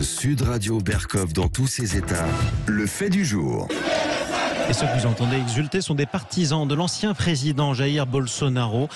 Sud Radio Berkov dans tous ses états. Le fait du jour. Et ceux que vous entendez exulter sont des partisans de l'ancien président Jair Bolsonaro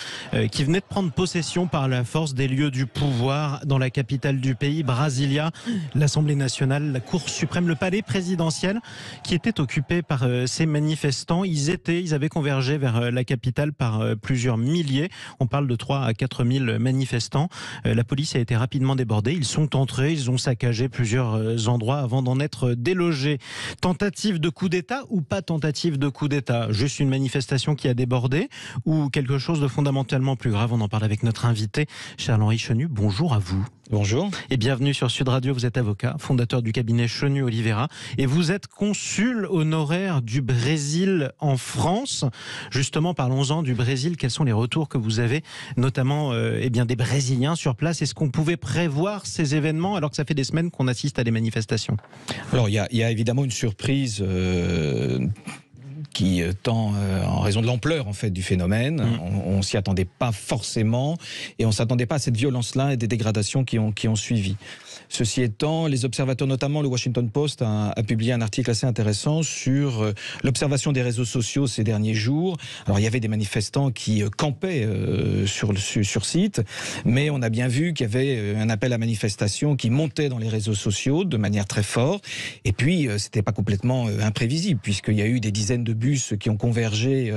qui venait de prendre possession par la force des lieux du pouvoir dans la capitale du pays, Brasilia. L'Assemblée nationale, la Cour suprême, le palais présidentiel qui était occupé par ces manifestants. Ils avaient convergé vers la capitale par plusieurs milliers. On parle de 3 à 4 000 manifestants. La police a été rapidement débordée. Ils sont entrés, ils ont saccagé plusieurs endroits avant d'en être délogés. Tentative de coup d'État ou pas tentative de coup d'État? Juste une manifestation qui a débordé ou quelque chose de fondamentalement plus grave? On en parle avec notre invité, Charles-Henri Chenu. Bonjour à vous. Bonjour. Et bienvenue sur Sud Radio. Vous êtes avocat, fondateur du cabinet Chenu Oliveira et vous êtes consul honoraire du Brésil en France. Justement, parlons-en du Brésil. Quels sont les retours que vous avez, notamment des Brésiliens sur place? Est-ce qu'on pouvait prévoir ces événements alors que ça fait des semaines qu'on assiste à des manifestations? Alors, il y a évidemment une surprise qui tend en raison de l'ampleur en fait du phénomène. On s'y attendait pas forcément et on s'attendait pas à cette violence-là et des dégradations qui ont suivi. Ceci étant, les observateurs, notamment le Washington Post, a publié un article assez intéressant sur l'observation des réseaux sociaux ces derniers jours. Alors, il y avait des manifestants qui campaient sur site, mais on a bien vu qu'il y avait un appel à manifestation qui montait dans les réseaux sociaux de manière très forte. Et puis, c'était pas complètement imprévisible, puisqu'il y a eu des dizaines de bus qui ont convergé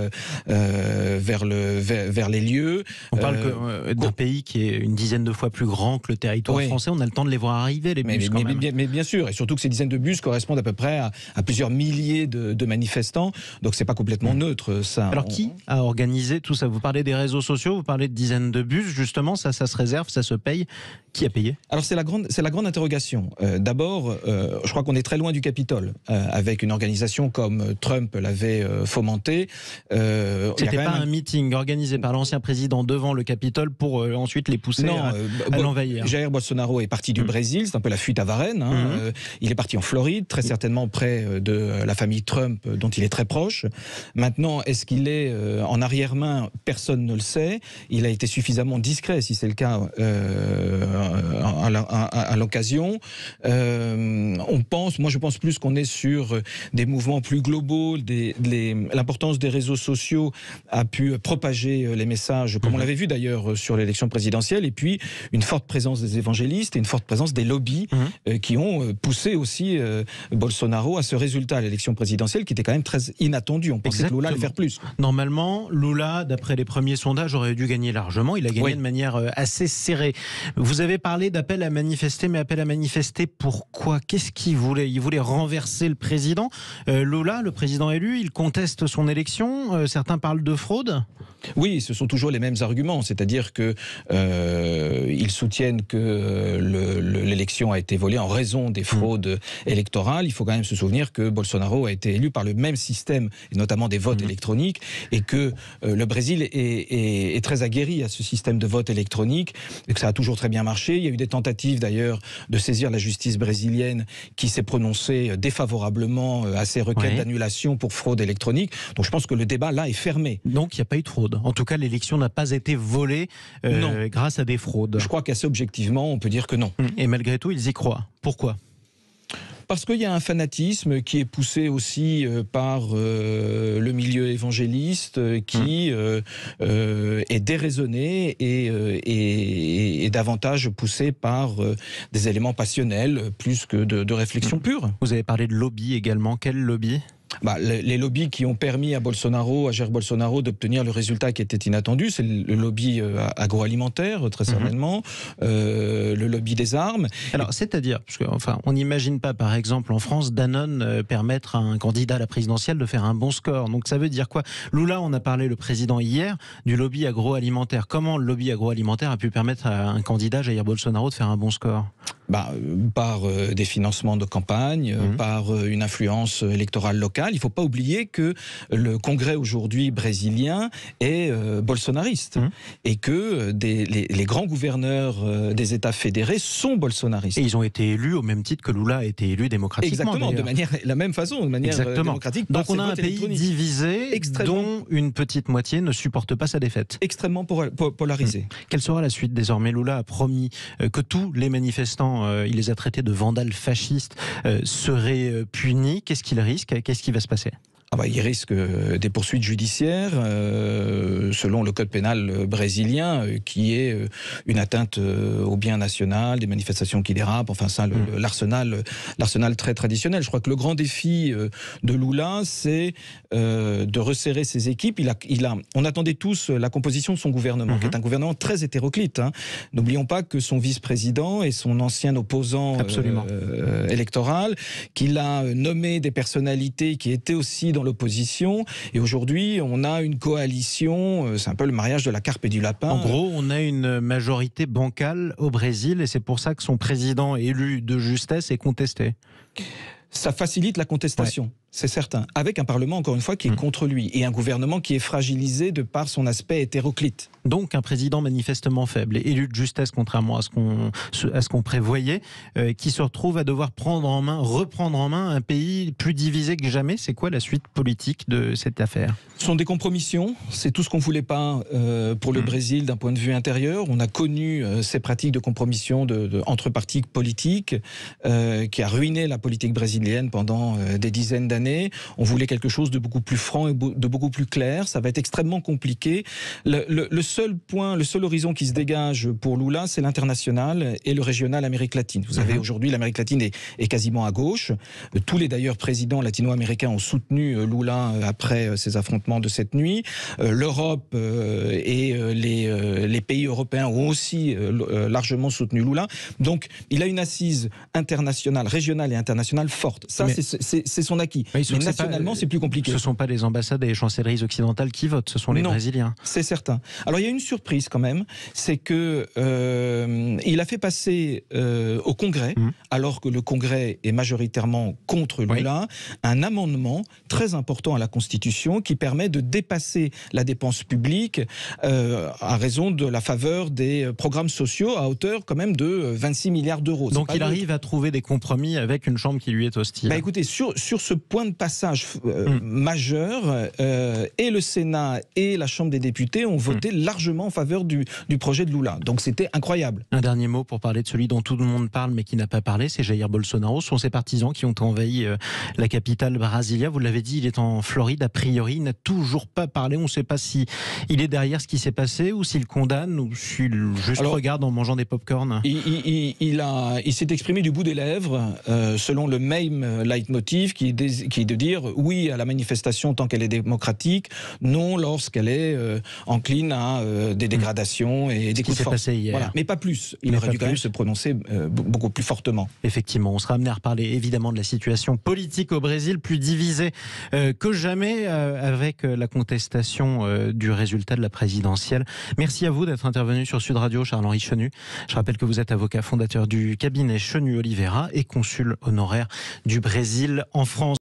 vers les lieux. On parle d'un pays qui est une dizaine de fois plus grand que le territoire français. On a le temps de les voir arriver, les bus, mais bien sûr, et surtout que ces dizaines de bus correspondent à peu près à plusieurs milliers de manifestants, donc c'est pas complètement neutre, ça. Alors, qui a organisé tout ça? Vous parlez des réseaux sociaux, vous parlez de dizaines de bus, justement, ça se réserve, ça se paye. Qui a payé? Alors, c'est la grande interrogation. D'abord, je crois qu'on est très loin du Capitole, avec une organisation comme Trump l'avait fomenté. C'était pas un meeting organisé par l'ancien président devant le Capitole pour ensuite les pousser à l'envahir. Jair Bolsonaro est parti du Brésil, c'est un peu la fuite à Varennes. Il est parti en Floride, très certainement près de la famille Trump, dont il est très proche. Maintenant, est-ce qu'il est en arrière-main? Personne ne le sait. Il a été suffisamment discret, si c'est le cas, à l'occasion. Moi je pense plus qu'on est sur des mouvements plus globaux. L'importance des réseaux sociaux a pu propager les messages, comme on l'avait vu d'ailleurs sur l'élection présidentielle, et puis une forte présence des évangélistes et une forte présence des lobbies qui ont poussé aussi Bolsonaro à ce résultat à l'élection présidentielle qui était quand même très inattendu. On pensait que Lula allait faire plus. Normalement, Lula, d'après les premiers sondages, aurait dû gagner largement. Il a gagné de manière assez serrée. Vous avez parlé d'appel à manifester, mais appel à manifester pourquoi? Qu'est-ce qu'il voulait? Il voulait renverser le président. Lula, le président élu, il conteste son élection. Certains parlent de fraude. Oui, ce sont toujours les mêmes arguments, c'est-à-dire que ils soutiennent que l'élection a été volée en raison des fraudes électorales. Il faut quand même se souvenir que Bolsonaro a été élu par le même système, et notamment des votes électroniques, et que le Brésil est très aguerri à ce système de vote électronique, et que ça a toujours très bien marché. Il y a eu des tentatives d'ailleurs de saisir la justice brésilienne qui s'est prononcée défavorablement à ces requêtes d'annulation pour fraude électronique. Donc je pense que le débat là est fermé. Donc il n'y a pas eu de fraude. En tout cas, l'élection n'a pas été volée grâce à des fraudes. Je crois qu'assez objectivement, on peut dire que non. Et malgré tout, ils y croient. Pourquoi ? Parce qu'il y a un fanatisme qui est poussé aussi par le milieu évangéliste qui est déraisonné et davantage poussé par des éléments passionnels plus que de réflexion pure. Vous avez parlé de lobby également. Quel lobby ? Les lobbies qui ont permis à Jair Bolsonaro d'obtenir le résultat qui était inattendu, c'est le lobby agroalimentaire, très certainement, le lobby des armes. Alors, c'est-à-dire, parce que, on n'imagine pas, par exemple, en France, Danone permettre à un candidat à la présidentielle de faire un bon score. Donc, ça veut dire quoi? Lula, on a parlé, le président hier, du lobby agroalimentaire. Comment le lobby agroalimentaire a pu permettre à un candidat, Jair Bolsonaro, de faire un bon score? Par des financements de campagne, par une influence électorale locale. il ne faut pas oublier que le Congrès aujourd'hui brésilien est bolsonariste et que les grands gouverneurs des États fédérés sont bolsonaristes. Et ils ont été élus au même titre que Lula a été élu démocratiquement. Exactement, de manière la même façon, de manière démocratique. Donc on a un pays divisé dont une petite moitié ne supporte pas sa défaite. Extrêmement polarisé. Quelle sera la suite désormais? Lula a promis que tous les manifestants, il les a traités de vandales fascistes, seraient punis. Qu'est-ce qu'il risque? Qu'est-ce qui va se passer? Il risque des poursuites judiciaires selon le code pénal brésilien qui est une atteinte au bien national, des manifestations qui dérapent, enfin ça, l'arsenal très traditionnel. Je crois que le grand défi de Lula, c'est de resserrer ses équipes. On attendait tous la composition de son gouvernement, qui est un gouvernement très hétéroclite. N'oublions pas que son vice-président est son ancien opposant électoral, qu'il a nommé des personnalités qui étaient aussi dans l'opposition, et aujourd'hui on a une coalition, c'est un peu le mariage de la carpe et du lapin. En gros, on a une majorité bancale au Brésil et c'est pour ça que son président élu de justesse est contesté. Ça facilite la contestation, c'est certain, avec un Parlement, encore une fois, qui est contre lui, et un gouvernement qui est fragilisé de par son aspect hétéroclite. Donc un président manifestement faible et élu de justesse, contrairement à ce qu'on prévoyait, qui se retrouve à devoir reprendre en main un pays plus divisé que jamais. C'est quoi la suite politique de cette affaire? Ce sont des compromissions, c'est tout ce qu'on ne voulait pas pour le Brésil d'un point de vue intérieur. On a connu ces pratiques de compromission entre partis politiques qui a ruiné la politique brésilienne pendant des dizaines d'années. On voulait quelque chose de beaucoup plus franc et de beaucoup plus clair. Ça va être extrêmement compliqué. Le seul horizon qui se dégage pour Lula, c'est l'international et le régional Amérique latine. Vous savez, aujourd'hui, l'Amérique latine est quasiment à gauche. Tous les d'ailleurs présidents latino-américains ont soutenu Lula après ces affrontements de cette nuit. L'Europe et les pays européens ont aussi largement soutenu Lula. Donc, il a une assise internationale, régionale et internationale forte. Ça, c'est son acquis. Mais nationalement, c'est plus compliqué. Ce ne sont pas les ambassades et les chancelleries occidentales qui votent, ce sont les Brésiliens. C'est certain. Alors, il y a une surprise quand même, c'est que il a fait passer au Congrès, alors que le Congrès est majoritairement contre Lula, un amendement très important à la Constitution qui permet de dépasser la dépense publique à raison de la faveur des programmes sociaux à hauteur quand même de 26 milliards d'euros. Donc il arrive à trouver des compromis avec une chambre qui lui est hostile. Écoutez, sur ce point de passage majeur, et le Sénat et la Chambre des députés ont voté largement en faveur du projet de Lula. Donc c'était incroyable. Un dernier mot pour parler de celui dont tout le monde parle mais qui n'a pas parlé, c'est Jair Bolsonaro. Ce sont ses partisans qui ont envahi la capitale Brasilia. Vous l'avez dit, il est en Floride. A priori, il n'a toujours pas parlé. On ne sait pas si il est derrière ce qui s'est passé ou s'il condamne ou s'il juste regarde en mangeant des pop-corn. Il s'est exprimé du bout des lèvres selon le même leitmotiv qui est de dire oui à la manifestation tant qu'elle est démocratique, non lorsqu'elle est encline à des dégradations et des coups de force. Voilà. Mais pas plus. Il aurait dû quand même se prononcer beaucoup plus fortement. Effectivement, on sera amené à reparler évidemment de la situation politique au Brésil, plus divisée que jamais avec la contestation du résultat de la présidentielle. Merci à vous d'être intervenu sur Sud Radio, Charles-Henri Chenu. Je rappelle que vous êtes avocat fondateur du cabinet Chenu Oliveira et consul honoraire du Brésil en France.